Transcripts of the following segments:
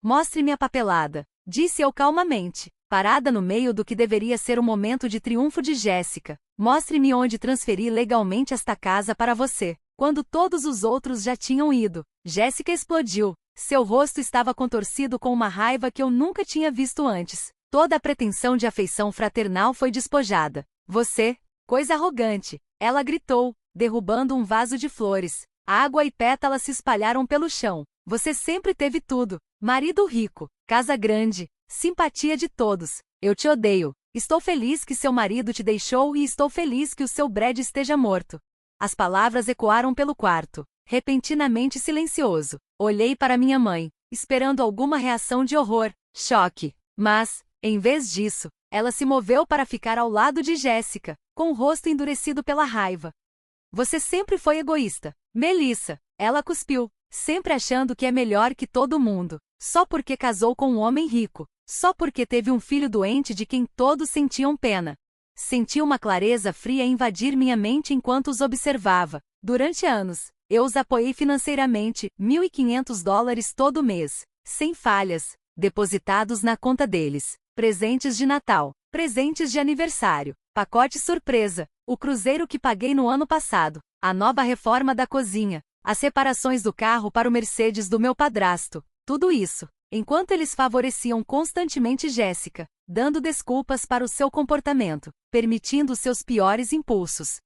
Mostre-me a papelada, disse eu calmamente, parada no meio do que deveria ser o momento de triunfo de Jéssica. Mostre-me onde transferi legalmente esta casa para você, quando todos os outros já tinham ido. Jéssica explodiu. Seu rosto estava contorcido com uma raiva que eu nunca tinha visto antes. Toda a pretensão de afeição fraternal foi despojada. Você, coisa arrogante, ela gritou, derrubando um vaso de flores. Água e pétalas se espalharam pelo chão. Você sempre teve tudo. Marido rico, casa grande, simpatia de todos. Eu te odeio. Estou feliz que seu marido te deixou e estou feliz que o seu Brad esteja morto. As palavras ecoaram pelo quarto, repentinamente silencioso. Olhei para minha mãe, esperando alguma reação de horror, choque. Mas, em vez disso, ela se moveu para ficar ao lado de Jéssica, com o rosto endurecido pela raiva. Você sempre foi egoísta, Melissa. Ela cuspiu, sempre achando que é melhor que todo mundo, só porque casou com um homem rico, só porque teve um filho doente de quem todos sentiam pena. Senti uma clareza fria invadir minha mente enquanto os observava. Durante anos, eu os apoiei financeiramente, $1.500 todo mês, sem falhas, depositados na conta deles. Presentes de Natal, presentes de aniversário, pacote surpresa, o cruzeiro que paguei no ano passado, a nova reforma da cozinha, as reparações do carro para o Mercedes do meu padrasto, tudo isso, enquanto eles favoreciam constantemente Jéssica, dando desculpas para o seu comportamento, permitindo seus piores impulsos.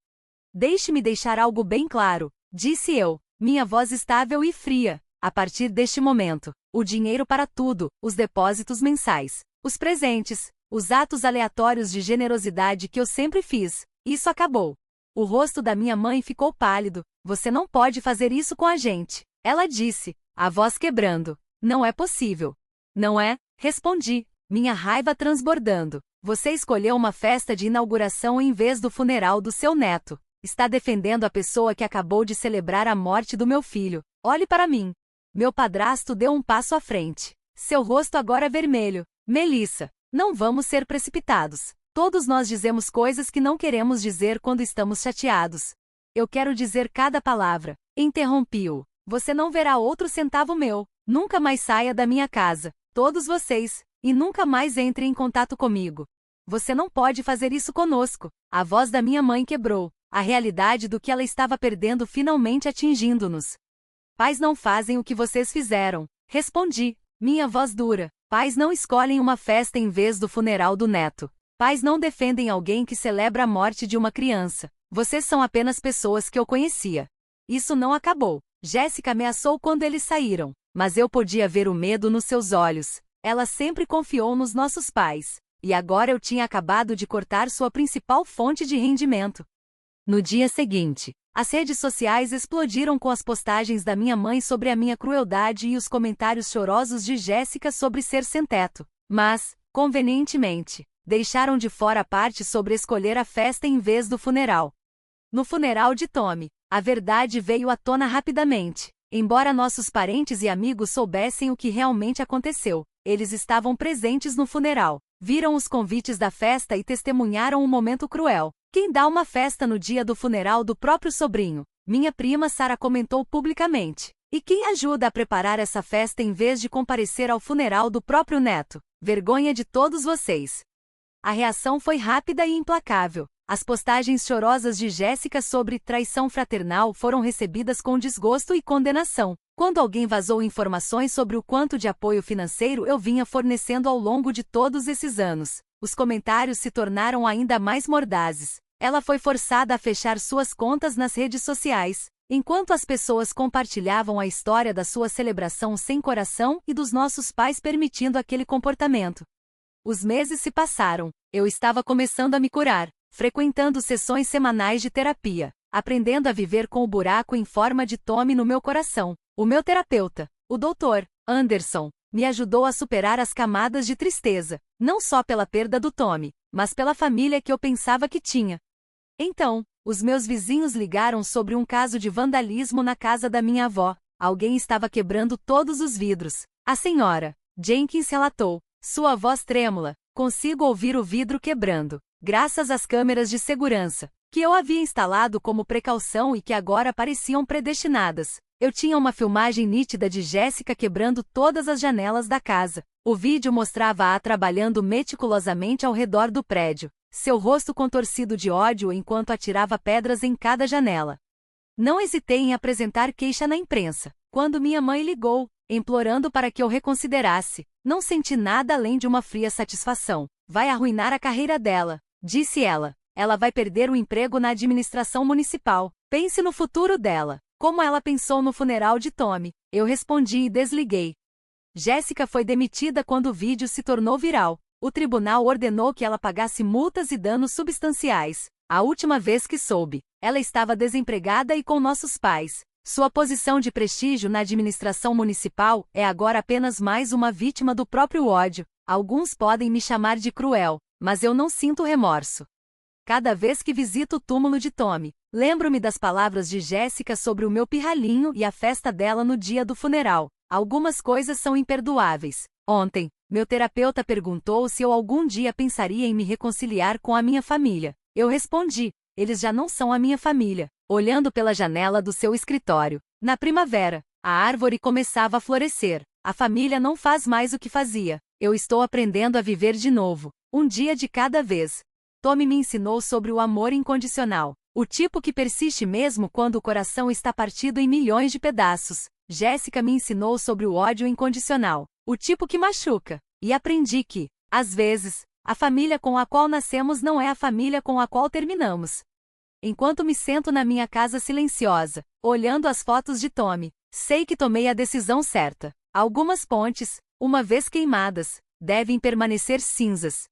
Deixe-me deixar algo bem claro, disse eu, minha voz estável e fria. A partir deste momento, o dinheiro para tudo, os depósitos mensais, os presentes, os atos aleatórios de generosidade que eu sempre fiz, isso acabou. O rosto da minha mãe ficou pálido. Você não pode fazer isso com a gente, ela disse, a voz quebrando. Não é possível. Não é? Respondi, minha raiva transbordando. Você escolheu uma festa de inauguração em vez do funeral do seu neto. Está defendendo a pessoa que acabou de celebrar a morte do meu filho. Olhe para mim. Meu padrasto deu um passo à frente. Seu rosto agora é vermelho. Melissa, não vamos ser precipitados. Todos nós dizemos coisas que não queremos dizer quando estamos chateados. Eu quero dizer cada palavra. Interrompi-o. Você não verá outro centavo meu. Nunca mais saia da minha casa. Todos vocês. E nunca mais entre em contato comigo. Você não pode fazer isso conosco. A voz da minha mãe quebrou. A realidade do que ela estava perdendo finalmente atingindo-nos. Pais não fazem o que vocês fizeram. Respondi, minha voz dura. Pais não escolhem uma festa em vez do funeral do neto. Pais não defendem alguém que celebra a morte de uma criança. Vocês são apenas pessoas que eu conhecia. Isso não acabou. Jéssica ameaçou quando eles saíram, mas eu podia ver o medo nos seus olhos. Ela sempre confiou nos nossos pais. E agora eu tinha acabado de cortar sua principal fonte de rendimento. No dia seguinte, as redes sociais explodiram com as postagens da minha mãe sobre a minha crueldade e os comentários chorosos de Jéssica sobre ser sem teto. Mas, convenientemente, deixaram de fora a parte sobre escolher a festa em vez do funeral. No funeral de Tommy, a verdade veio à tona rapidamente. Embora nossos parentes e amigos soubessem o que realmente aconteceu, eles estavam presentes no funeral, viram os convites da festa e testemunharam um momento cruel. Quem dá uma festa no dia do funeral do próprio sobrinho? Minha prima Sarah comentou publicamente. E quem ajuda a preparar essa festa em vez de comparecer ao funeral do próprio neto? Vergonha de todos vocês. A reação foi rápida e implacável. As postagens chorosas de Jéssica sobre traição fraternal foram recebidas com desgosto e condenação. Quando alguém vazou informações sobre o quanto de apoio financeiro eu vinha fornecendo ao longo de todos esses anos, os comentários se tornaram ainda mais mordazes. Ela foi forçada a fechar suas contas nas redes sociais, enquanto as pessoas compartilhavam a história da sua celebração sem coração e dos nossos pais permitindo aquele comportamento. Os meses se passaram. Eu estava começando a me curar, frequentando sessões semanais de terapia, aprendendo a viver com o buraco em forma de Tommy no meu coração. O meu terapeuta, o Dr. Anderson, me ajudou a superar as camadas de tristeza, não só pela perda do Tommy, mas pela família que eu pensava que tinha. Então, os meus vizinhos ligaram sobre um caso de vandalismo na casa da minha avó. Alguém estava quebrando todos os vidros. A senhora Jenkins relatou, sua voz trêmula, consigo ouvir o vidro quebrando, graças às câmeras de segurança, que eu havia instalado como precaução e que agora pareciam predestinadas. Eu tinha uma filmagem nítida de Jéssica quebrando todas as janelas da casa. O vídeo mostrava-a trabalhando meticulosamente ao redor do prédio, seu rosto contorcido de ódio enquanto atirava pedras em cada janela. Não hesitei em apresentar queixa na imprensa. Quando minha mãe ligou, implorando para que eu reconsiderasse, não senti nada além de uma fria satisfação. Vai arruinar a carreira dela, disse ela. Ela vai perder o emprego na administração municipal. Pense no futuro dela. Como ela pensou no funeral de Tommy. Eu respondi e desliguei. Jéssica foi demitida quando o vídeo se tornou viral. O tribunal ordenou que ela pagasse multas e danos substanciais. A última vez que soube, ela estava desempregada e com nossos pais. Sua posição de prestígio na administração municipal é agora apenas mais uma vítima do próprio ódio. Alguns podem me chamar de cruel, mas eu não sinto remorso. Cada vez que visito o túmulo de Tommy, lembro-me das palavras de Jéssica sobre o meu pirralhinho e a festa dela no dia do funeral. Algumas coisas são imperdoáveis. Ontem, meu terapeuta perguntou se eu algum dia pensaria em me reconciliar com a minha família. Eu respondi, eles já não são a minha família. Olhando pela janela do seu escritório. Na primavera, a árvore começava a florescer. A família não faz mais o que fazia. Eu estou aprendendo a viver de novo, um dia de cada vez. Tommy me ensinou sobre o amor incondicional, o tipo que persiste mesmo quando o coração está partido em milhões de pedaços. Jéssica me ensinou sobre o ódio incondicional, o tipo que machuca, e aprendi que, às vezes, a família com a qual nascemos não é a família com a qual terminamos. Enquanto me sento na minha casa silenciosa, olhando as fotos de Tommy, sei que tomei a decisão certa. Algumas pontes, uma vez queimadas, devem permanecer cinzas.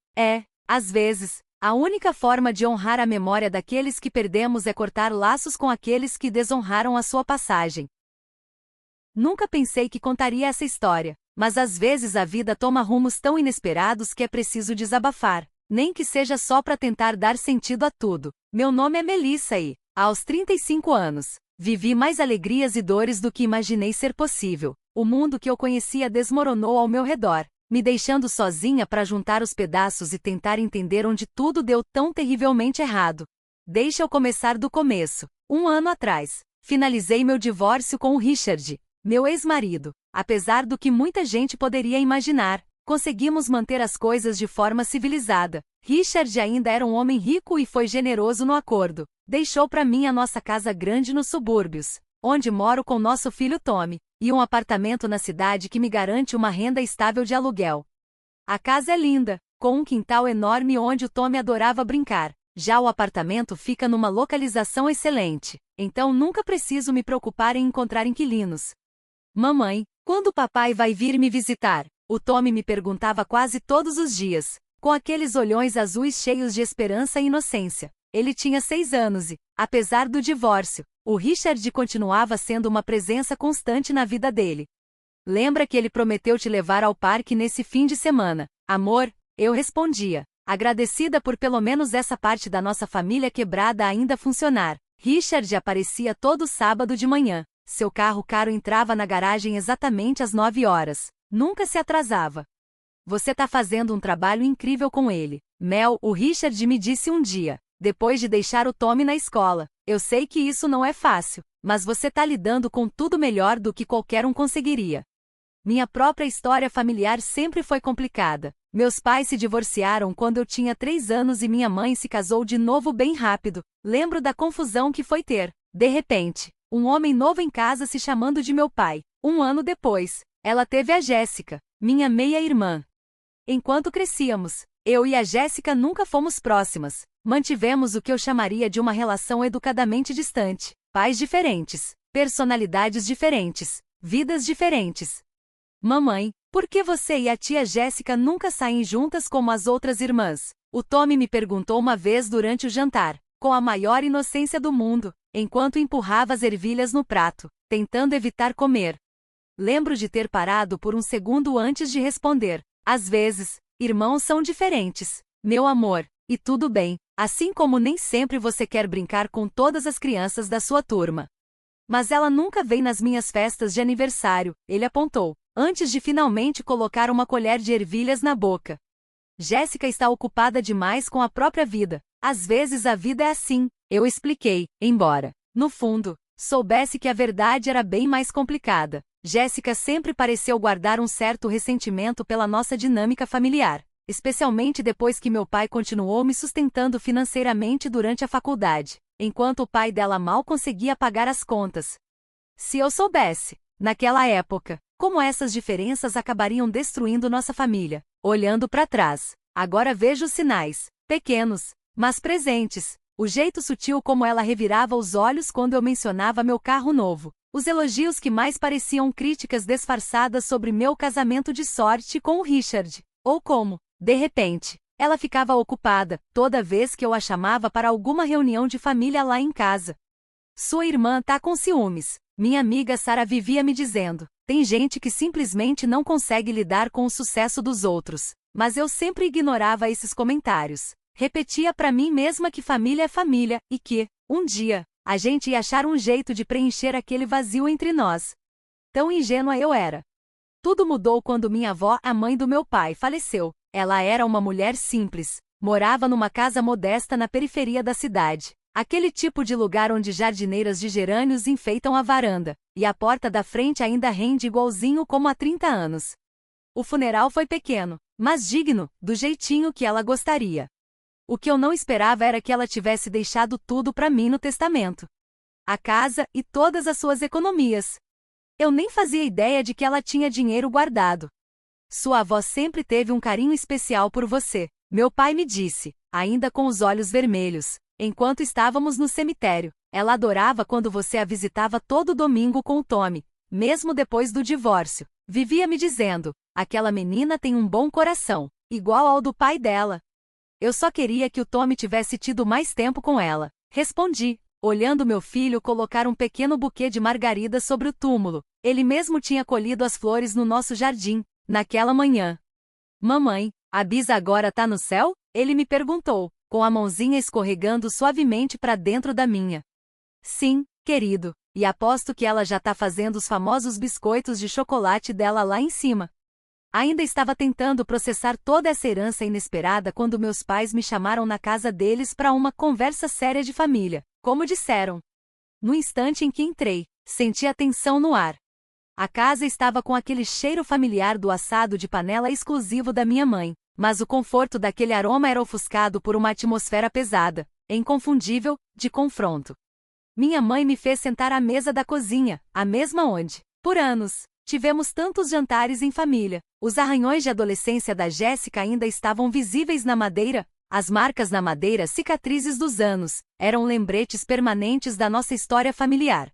Às vezes, a única forma de honrar a memória daqueles que perdemos é cortar laços com aqueles que desonraram a sua passagem. Nunca pensei que contaria essa história, mas às vezes a vida toma rumos tão inesperados que é preciso desabafar, nem que seja só para tentar dar sentido a tudo. Meu nome é Melissa e, aos 35 anos, vivi mais alegrias e dores do que imaginei ser possível. O mundo que eu conhecia desmoronou ao meu redor, me deixando sozinha para juntar os pedaços e tentar entender onde tudo deu tão terrivelmente errado. Deixa eu começar do começo. 1 ano atrás, finalizei meu divórcio com o Richard, meu ex-marido. Apesar do que muita gente poderia imaginar, conseguimos manter as coisas de forma civilizada. Richard ainda era um homem rico e foi generoso no acordo. Deixou para mim a nossa casa grande nos subúrbios, onde moro com nosso filho Tommy, e um apartamento na cidade que me garante uma renda estável de aluguel. A casa é linda, com um quintal enorme onde o Tommy adorava brincar. Já o apartamento fica numa localização excelente, então nunca preciso me preocupar em encontrar inquilinos. Mamãe, quando o papai vai vir me visitar? O Tommy me perguntava quase todos os dias, com aqueles olhões azuis cheios de esperança e inocência. Ele tinha 6 anos e, apesar do divórcio, o Richard continuava sendo uma presença constante na vida dele. Lembra que ele prometeu te levar ao parque nesse fim de semana, amor? Eu respondia, agradecida por pelo menos essa parte da nossa família quebrada ainda funcionar. Richard aparecia todo sábado de manhã. Seu carro caro entrava na garagem exatamente às 9 horas. Nunca se atrasava. Você tá fazendo um trabalho incrível com ele, Mel, o Richard me disse um dia, depois de deixar o Tommy na escola. Eu sei que isso não é fácil, mas você tá lidando com tudo melhor do que qualquer um conseguiria. Minha própria história familiar sempre foi complicada. Meus pais se divorciaram quando eu tinha 3 anos e minha mãe se casou de novo bem rápido. Lembro da confusão que foi ter, de repente, um homem novo em casa se chamando de meu pai. 1 ano depois, ela teve a Jéssica, minha meia-irmã. Enquanto crescíamos, eu e a Jéssica nunca fomos próximas. Mantivemos o que eu chamaria de uma relação educadamente distante. Pais diferentes, personalidades diferentes, vidas diferentes. Mamãe, por que você e a tia Jéssica nunca saem juntas como as outras irmãs? O Tommy me perguntou uma vez durante o jantar, com a maior inocência do mundo, enquanto empurrava as ervilhas no prato, tentando evitar comer. Lembro de ter parado por um segundo antes de responder. Às vezes, irmãos são diferentes, meu amor, e tudo bem, assim como nem sempre você quer brincar com todas as crianças da sua turma. Mas ela nunca vem nas minhas festas de aniversário, ele apontou, antes de finalmente colocar uma colher de ervilhas na boca. Jéssica está ocupada demais com a própria vida. Às vezes a vida é assim, eu expliquei, embora, no fundo, soubesse que a verdade era bem mais complicada. Jéssica sempre pareceu guardar um certo ressentimento pela nossa dinâmica familiar, especialmente depois que meu pai continuou me sustentando financeiramente durante a faculdade, enquanto o pai dela mal conseguia pagar as contas. Se eu soubesse, naquela época, como essas diferenças acabariam destruindo nossa família. Olhando para trás, agora vejo os sinais, pequenos, mas presentes, o jeito sutil como ela revirava os olhos quando eu mencionava meu carro novo, os elogios que mais pareciam críticas disfarçadas sobre meu casamento de sorte com o Richard, ou como, de repente, ela ficava ocupada toda vez que eu a chamava para alguma reunião de família lá em casa. Sua irmã tá com ciúmes, minha amiga Sarah vivia me dizendo. Tem gente que simplesmente não consegue lidar com o sucesso dos outros, mas eu sempre ignorava esses comentários. Repetia para mim mesma que família é família e que, um dia, a gente ia achar um jeito de preencher aquele vazio entre nós. Tão ingênua eu era. Tudo mudou quando minha avó, a mãe do meu pai, faleceu. Ela era uma mulher simples, morava numa casa modesta na periferia da cidade. Aquele tipo de lugar onde jardineiras de gerânios enfeitam a varanda, e a porta da frente ainda rende igualzinho como há 30 anos. O funeral foi pequeno, mas digno, do jeitinho que ela gostaria. O que eu não esperava era que ela tivesse deixado tudo para mim no testamento. A casa e todas as suas economias. Eu nem fazia ideia de que ela tinha dinheiro guardado. Sua avó sempre teve um carinho especial por você, meu pai me disse, ainda com os olhos vermelhos. Enquanto estávamos no cemitério, ela adorava quando você a visitava todo domingo com o Tommy, mesmo depois do divórcio. Vivia me dizendo, aquela menina tem um bom coração, igual ao do pai dela. Eu só queria que o Tommy tivesse tido mais tempo com ela. Respondi, olhando meu filho colocar um pequeno buquê de margaridas sobre o túmulo. Ele mesmo tinha colhido as flores no nosso jardim, naquela manhã. Mamãe, a Bisa agora tá no céu? Ele me perguntou, com a mãozinha escorregando suavemente para dentro da minha. Sim, querido, e aposto que ela já tá fazendo os famosos biscoitos de chocolate dela lá em cima. Ainda estava tentando processar toda essa herança inesperada quando meus pais me chamaram na casa deles para uma conversa séria de família, como disseram. No instante em que entrei, senti a tensão no ar. A casa estava com aquele cheiro familiar do assado de panela exclusivo da minha mãe, mas o conforto daquele aroma era ofuscado por uma atmosfera pesada, inconfundível, de confronto. Minha mãe me fez sentar à mesa da cozinha, a mesma onde, por anos, tivemos tantos jantares em família. Os arranhões de adolescência da Jéssica ainda estavam visíveis na madeira, as marcas na madeira, cicatrizes dos anos, eram lembretes permanentes da nossa história familiar.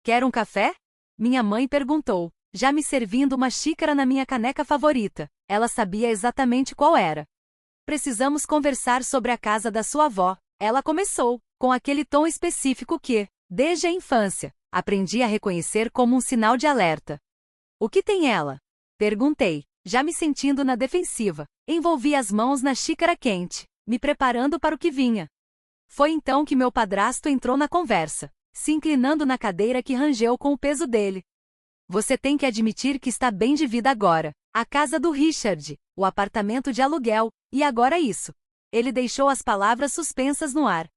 Quer um café? Minha mãe perguntou, já me servindo uma xícara na minha caneca favorita. Ela sabia exatamente qual era. Precisamos conversar sobre a casa da sua avó. Ela começou, com aquele tom específico que, desde a infância, aprendi a reconhecer como um sinal de alerta. O que tem ela? Perguntei, já me sentindo na defensiva. Envolvi as mãos na xícara quente, me preparando para o que vinha. Foi então que meu padrasto entrou na conversa, se inclinando na cadeira que rangeu com o peso dele. Você tem que admitir que está bem de vida agora. A casa do Richard, o apartamento de aluguel, e agora isso. Ele deixou as palavras suspensas no ar.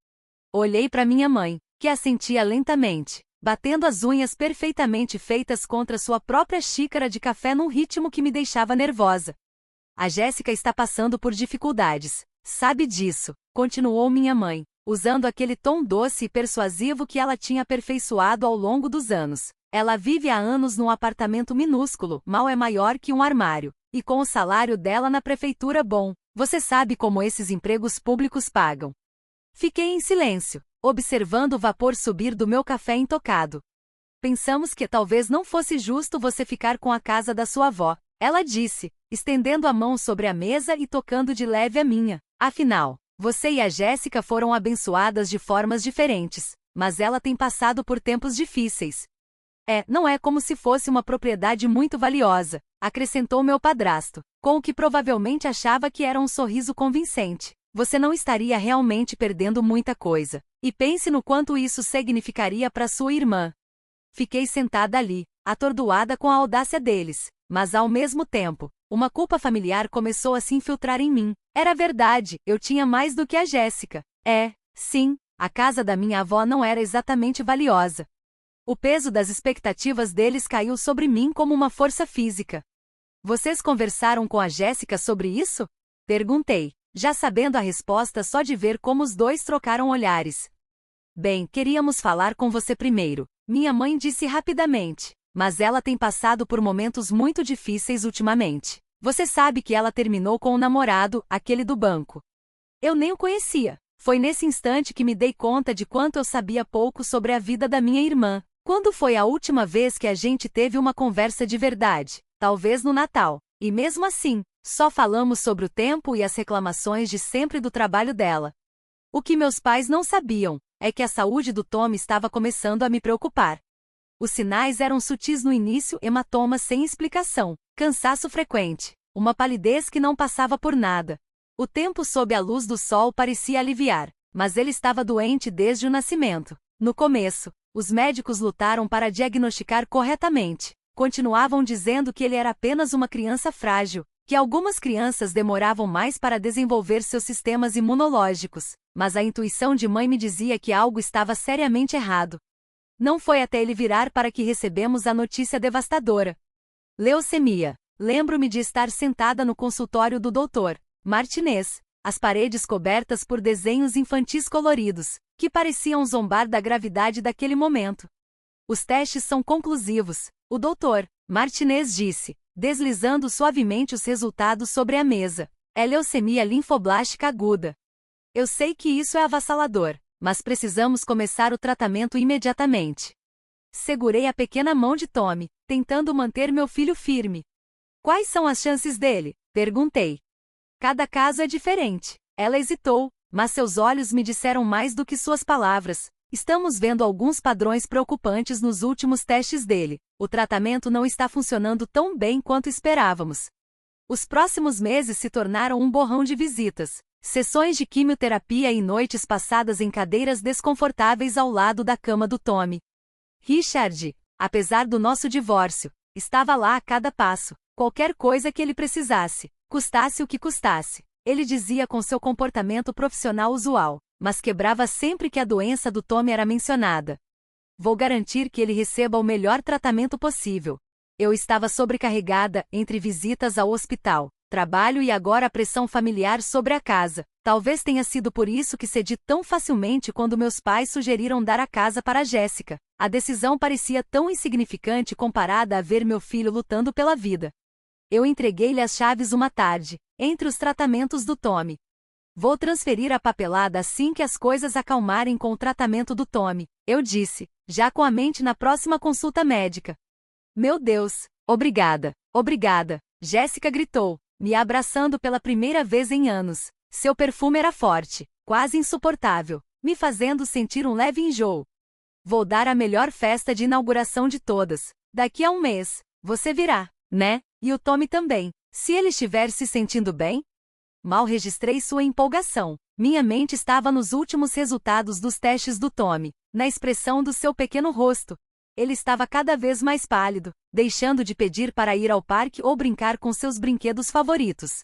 Olhei para minha mãe, que assentia lentamente, batendo as unhas perfeitamente feitas contra sua própria xícara de café num ritmo que me deixava nervosa. A Jéssica está passando por dificuldades, sabe disso, continuou minha mãe, usando aquele tom doce e persuasivo que ela tinha aperfeiçoado ao longo dos anos. Ela vive há anos num apartamento minúsculo, mal é maior que um armário, e com o salário dela na prefeitura bom, você sabe como esses empregos públicos pagam. Fiquei em silêncio, observando o vapor subir do meu café intocado. Pensamos que talvez não fosse justo você ficar com a casa da sua avó, ela disse, estendendo a mão sobre a mesa e tocando de leve a minha. Afinal, você e a Jéssica foram abençoadas de formas diferentes, mas ela tem passado por tempos difíceis. Não é como se fosse uma propriedade muito valiosa, acrescentou meu padrasto, com o que provavelmente achava que era um sorriso convincente. Você não estaria realmente perdendo muita coisa. E pense no quanto isso significaria para sua irmã. Fiquei sentada ali, atordoada com a audácia deles, mas ao mesmo tempo, uma culpa familiar começou a se infiltrar em mim. Era verdade, eu tinha mais do que a Jéssica. Sim, a casa da minha avó não era exatamente valiosa. O peso das expectativas deles caiu sobre mim como uma força física. Vocês conversaram com a Jéssica sobre isso? Perguntei, já sabendo a resposta só de ver como os dois trocaram olhares. Bem, queríamos falar com você primeiro, minha mãe disse rapidamente, mas ela tem passado por momentos muito difíceis ultimamente. Você sabe que ela terminou com o namorado, aquele do banco. Eu nem o conhecia. Foi nesse instante que me dei conta de quanto eu sabia pouco sobre a vida da minha irmã. Quando foi a última vez que a gente teve uma conversa de verdade? Talvez no Natal. E mesmo assim, só falamos sobre o tempo e as reclamações de sempre do trabalho dela. O que meus pais não sabiam é que a saúde do Tom estava começando a me preocupar. Os sinais eram sutis no início: hematomas sem explicação, cansaço frequente, uma palidez que não passava por nada. O tempo sob a luz do sol parecia aliviar, mas ele estava doente desde o nascimento. No começo, os médicos lutaram para diagnosticar corretamente. Continuavam dizendo que ele era apenas uma criança frágil, que algumas crianças demoravam mais para desenvolver seus sistemas imunológicos, mas a intuição de mãe me dizia que algo estava seriamente errado. Não foi até ele virar para que recebemos a notícia devastadora. Leucemia. Lembro-me de estar sentada no consultório do Dr. Martinez, as paredes cobertas por desenhos infantis coloridos, que pareciam zombar da gravidade daquele momento. Os testes são conclusivos, o Dr. Martinez disse, deslizando suavemente os resultados sobre a mesa. É leucemia linfoblástica aguda. Eu sei que isso é avassalador, mas precisamos começar o tratamento imediatamente. Segurei a pequena mão de Tommy, tentando manter meu filho firme. Quais são as chances dele? Perguntei. Cada caso é diferente. Ela hesitou, mas seus olhos me disseram mais do que suas palavras. Estamos vendo alguns padrões preocupantes nos últimos testes dele. O tratamento não está funcionando tão bem quanto esperávamos. Os próximos meses se tornaram um borrão de visitas, sessões de quimioterapia e noites passadas em cadeiras desconfortáveis ao lado da cama do Tommy. Richard, apesar do nosso divórcio, estava lá a cada passo, qualquer coisa que ele precisasse, custasse o que custasse. Ele dizia com seu comportamento profissional usual, mas quebrava sempre que a doença do Tommy era mencionada. Vou garantir que ele receba o melhor tratamento possível. Eu estava sobrecarregada entre visitas ao hospital, trabalho e agora a pressão familiar sobre a casa. Talvez tenha sido por isso que cedi tão facilmente quando meus pais sugeriram dar a casa para Jéssica. A decisão parecia tão insignificante comparada a ver meu filho lutando pela vida. Eu entreguei-lhe as chaves uma tarde, entre os tratamentos do Tommy. Vou transferir a papelada assim que as coisas acalmarem com o tratamento do Tommy, eu disse, já com a mente na próxima consulta médica. Meu Deus, obrigada, obrigada, Jéssica gritou, me abraçando pela primeira vez em anos. Seu perfume era forte, quase insuportável, me fazendo sentir um leve enjoo. Vou dar a melhor festa de inauguração de todas. Daqui a um mês, você virá, né? E o Tommy também, se ele estiver se sentindo bem? Mal registrei sua empolgação. Minha mente estava nos últimos resultados dos testes do Tommy, na expressão do seu pequeno rosto. Ele estava cada vez mais pálido, deixando de pedir para ir ao parque ou brincar com seus brinquedos favoritos.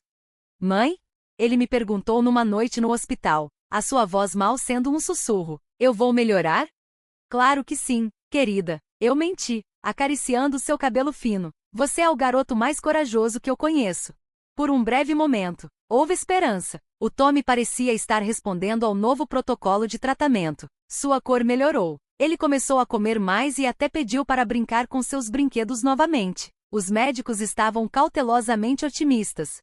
Mãe? Ele me perguntou numa noite no hospital, a sua voz mal sendo um sussurro. Eu vou melhorar? Claro que sim, querida. Eu menti, acariciando seu cabelo fino. Você é o garoto mais corajoso que eu conheço. Por um breve momento, houve esperança. O Tommy parecia estar respondendo ao novo protocolo de tratamento. Sua cor melhorou. Ele começou a comer mais e até pediu para brincar com seus brinquedos novamente. Os médicos estavam cautelosamente otimistas.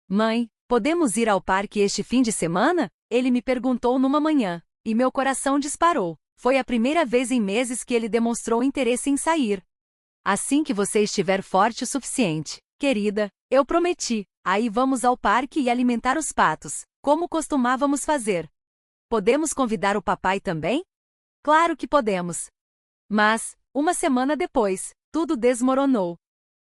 Mãe, podemos ir ao parque este fim de semana? Ele me perguntou numa manhã, e meu coração disparou. Foi a primeira vez em meses que ele demonstrou interesse em sair. Assim que você estiver forte o suficiente, querida, eu prometi. Aí vamos ao parque e alimentar os patos, como costumávamos fazer. Podemos convidar o papai também? Claro que podemos. Mas, uma semana depois, tudo desmoronou.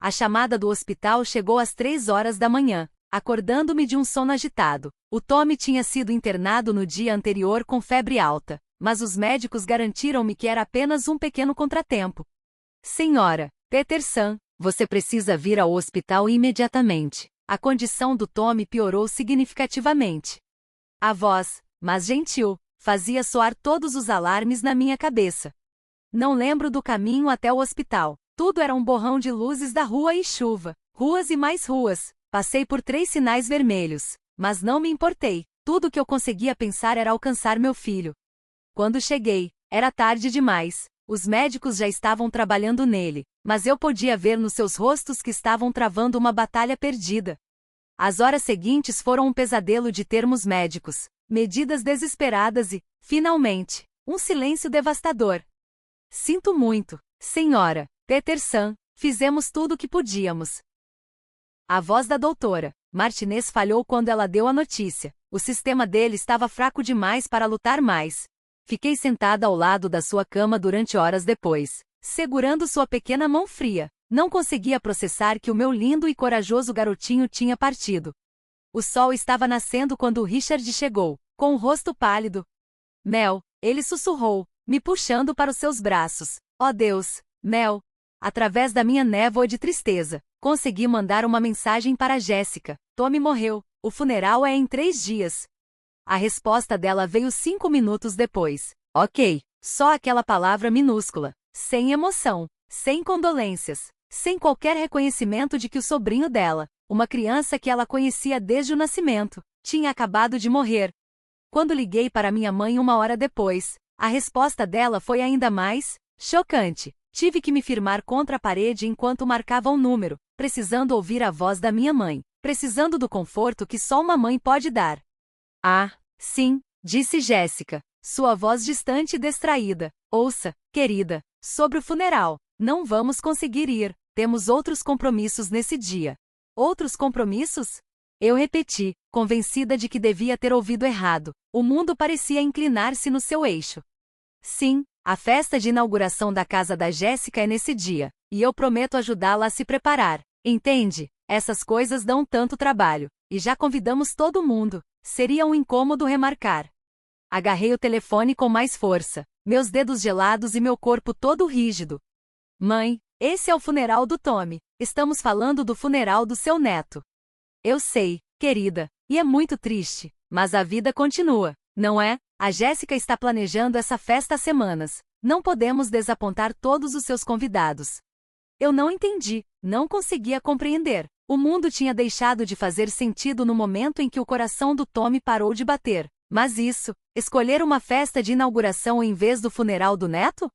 A chamada do hospital chegou às 3 horas da manhã, acordando-me de um sono agitado. O Tommy tinha sido internado no dia anterior com febre alta, mas os médicos garantiram-me que era apenas um pequeno contratempo. Senhora Peterson, você precisa vir ao hospital imediatamente. A condição do Tommy piorou significativamente. A voz, mas gentil, fazia soar todos os alarmes na minha cabeça. Não lembro do caminho até o hospital. Tudo era um borrão de luzes da rua e chuva. Ruas e mais ruas. Passei por 3 sinais vermelhos. Mas não me importei. Tudo que eu conseguia pensar era alcançar meu filho. Quando cheguei, era tarde demais. Os médicos já estavam trabalhando nele, mas eu podia ver nos seus rostos que estavam travando uma batalha perdida. As horas seguintes foram um pesadelo de termos médicos, medidas desesperadas e, finalmente, um silêncio devastador. Sinto muito, senhora Peterson, fizemos tudo o que podíamos. A voz da doutora Martinez falhou quando ela deu a notícia. O sistema dele estava fraco demais para lutar mais. Fiquei sentada ao lado da sua cama durante horas depois, segurando sua pequena mão fria. Não conseguia processar que o meu lindo e corajoso garotinho tinha partido. O sol estava nascendo quando Richard chegou, com o rosto pálido. Mel, ele sussurrou, me puxando para os seus braços. Oh Deus, Mel! Através da minha névoa de tristeza, consegui mandar uma mensagem para Jéssica. Tommy morreu, o funeral é em 3 dias. A resposta dela veio 5 minutos depois. Ok, só aquela palavra minúscula, sem emoção, sem condolências, sem qualquer reconhecimento de que o sobrinho dela, uma criança que ela conhecia desde o nascimento, tinha acabado de morrer. Quando liguei para minha mãe 1 hora depois, a resposta dela foi ainda mais chocante. Tive que me firmar contra a parede enquanto marcava um número, precisando ouvir a voz da minha mãe, precisando do conforto que só uma mãe pode dar. Ah, sim, disse Jéssica, sua voz distante e distraída. Ouça, querida, sobre o funeral. Não vamos conseguir ir, temos outros compromissos nesse dia. Outros compromissos? Eu repeti, convencida de que devia ter ouvido errado. O mundo parecia inclinar-se no seu eixo. Sim, a festa de inauguração da casa da Jéssica é nesse dia, e eu prometo ajudá-la a se preparar. Entende? Essas coisas dão tanto trabalho, e já convidamos todo mundo. Seria um incômodo remarcar. Agarrei o telefone com mais força, meus dedos gelados e meu corpo todo rígido. Mãe, esse é o funeral do Tommy. Estamos falando do funeral do seu neto. Eu sei, querida, e é muito triste, mas a vida continua, não é? A Jéssica está planejando essa festa há semanas. Não podemos desapontar todos os seus convidados. Eu não entendi, não conseguia compreender. O mundo tinha deixado de fazer sentido no momento em que o coração do Tommy parou de bater. Mas isso, escolher uma festa de inauguração em vez do funeral do neto?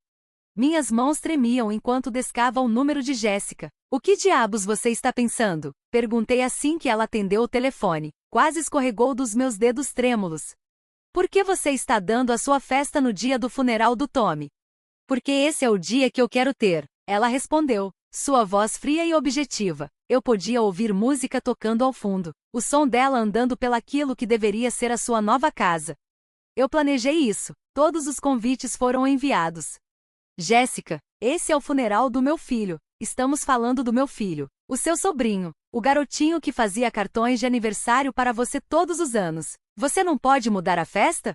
Minhas mãos tremiam enquanto descava o número de Jéssica. O que diabos você está pensando? Perguntei assim que ela atendeu o telefone. Quase escorregou dos meus dedos trêmulos. Por que você está dando a sua festa no dia do funeral do Tommy? Porque esse é o dia que eu quero ter. Ela respondeu, sua voz fria e objetiva. Eu podia ouvir música tocando ao fundo, o som dela andando pelaquilo que deveria ser a sua nova casa. Eu planejei isso, todos os convites foram enviados. Jéssica, esse é o funeral do meu filho, estamos falando do meu filho, o seu sobrinho, o garotinho que fazia cartões de aniversário para você todos os anos. Você não pode mudar a festa?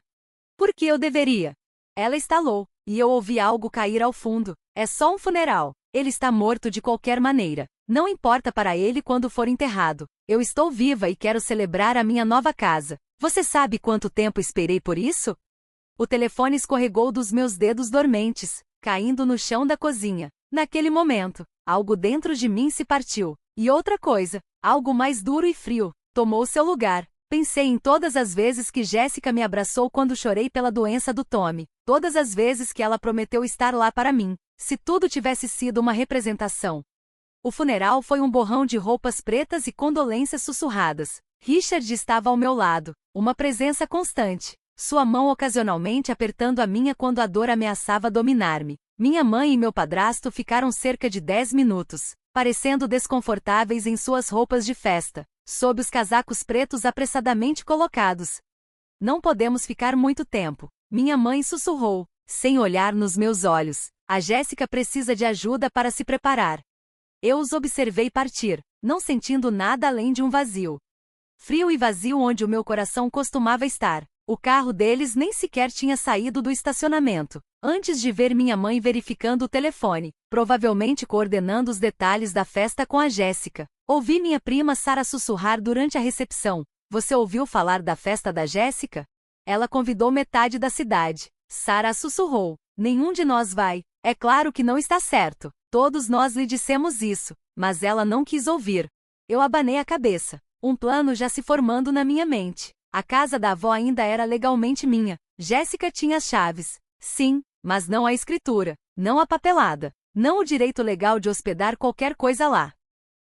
Por que eu deveria? Ela estalou, e eu ouvi algo cair ao fundo. É só um funeral. Ele está morto de qualquer maneira. Não importa para ele quando for enterrado. Eu estou viva e quero celebrar a minha nova casa. Você sabe quanto tempo esperei por isso? O telefone escorregou dos meus dedos dormentes, caindo no chão da cozinha. Naquele momento, algo dentro de mim se partiu. E outra coisa, algo mais duro e frio, tomou seu lugar. Pensei em todas as vezes que Jéssica me abraçou quando chorei pela doença do Tommy. Todas as vezes que ela prometeu estar lá para mim. Se tudo tivesse sido uma representação. O funeral foi um borrão de roupas pretas e condolências sussurradas. Richard estava ao meu lado, uma presença constante. Sua mão ocasionalmente apertando a minha quando a dor ameaçava dominar-me. Minha mãe e meu padrasto ficaram cerca de 10 minutos, parecendo desconfortáveis em suas roupas de festa, sob os casacos pretos apressadamente colocados. Não podemos ficar muito tempo, minha mãe sussurrou, sem olhar nos meus olhos. A Jéssica precisa de ajuda para se preparar. Eu os observei partir, não sentindo nada além de um vazio. Frio e vazio onde o meu coração costumava estar. O carro deles nem sequer tinha saído do estacionamento, antes de ver minha mãe verificando o telefone, provavelmente coordenando os detalhes da festa com a Jéssica. Ouvi minha prima Sara sussurrar durante a recepção. Você ouviu falar da festa da Jéssica? Ela convidou metade da cidade. Sara sussurrou. Nenhum de nós vai. É claro que não está certo. Todos nós lhe dissemos isso, mas ela não quis ouvir. Eu abanei a cabeça. Um plano já se formando na minha mente. A casa da avó ainda era legalmente minha. Jéssica tinha as chaves. Sim, mas não a escritura, não a papelada, não o direito legal de hospedar qualquer coisa lá.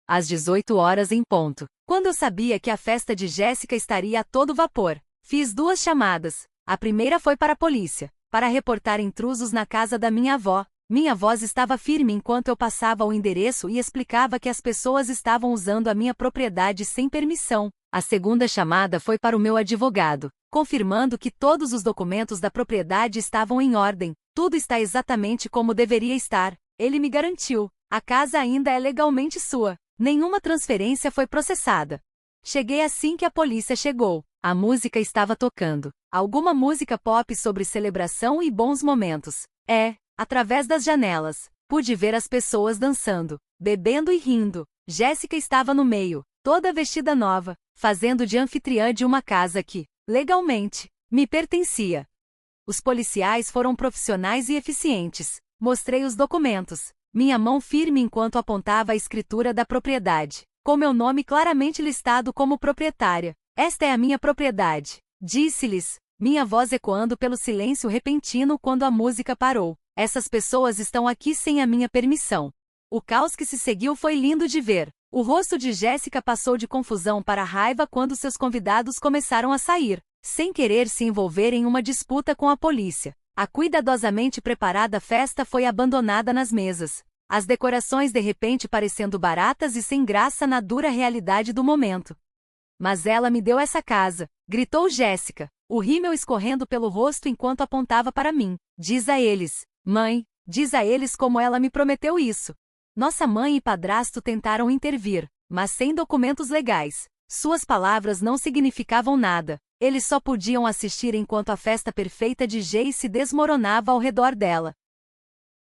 Às 18 horas em ponto, quando eu sabia que a festa de Jéssica estaria a todo vapor, fiz 2 chamadas. A primeira foi para a polícia, para reportar intrusos na casa da minha avó. Minha voz estava firme enquanto eu passava o endereço e explicava que as pessoas estavam usando a minha propriedade sem permissão. A segunda chamada foi para o meu advogado, confirmando que todos os documentos da propriedade estavam em ordem. Tudo está exatamente como deveria estar. Ele me garantiu: a casa ainda é legalmente sua. Nenhuma transferência foi processada. Cheguei assim que a polícia chegou. A música estava tocando. Alguma música pop sobre celebração e bons momentos. Através das janelas, pude ver as pessoas dançando, bebendo e rindo. Jéssica estava no meio, toda vestida nova, fazendo de anfitriã de uma casa que, legalmente, me pertencia. Os policiais foram profissionais e eficientes. Mostrei os documentos. Minha mão firme enquanto apontava a escritura da propriedade, com meu nome claramente listado como proprietária. Esta é a minha propriedade, disse-lhes, minha voz ecoando pelo silêncio repentino quando a música parou. Essas pessoas estão aqui sem a minha permissão. O caos que se seguiu foi lindo de ver. O rosto de Jéssica passou de confusão para raiva quando seus convidados começaram a sair, sem querer se envolver em uma disputa com a polícia. A cuidadosamente preparada festa foi abandonada nas mesas. As decorações de repente parecendo baratas e sem graça na dura realidade do momento. Mas ela me deu essa casa, gritou Jéssica, o rímel escorrendo pelo rosto enquanto apontava para mim. Diz a eles, mãe, diz a eles como ela me prometeu isso. Nossa mãe e padrasto tentaram intervir, mas sem documentos legais. Suas palavras não significavam nada. Eles só podiam assistir enquanto a festa perfeita de Jay se desmoronava ao redor dela.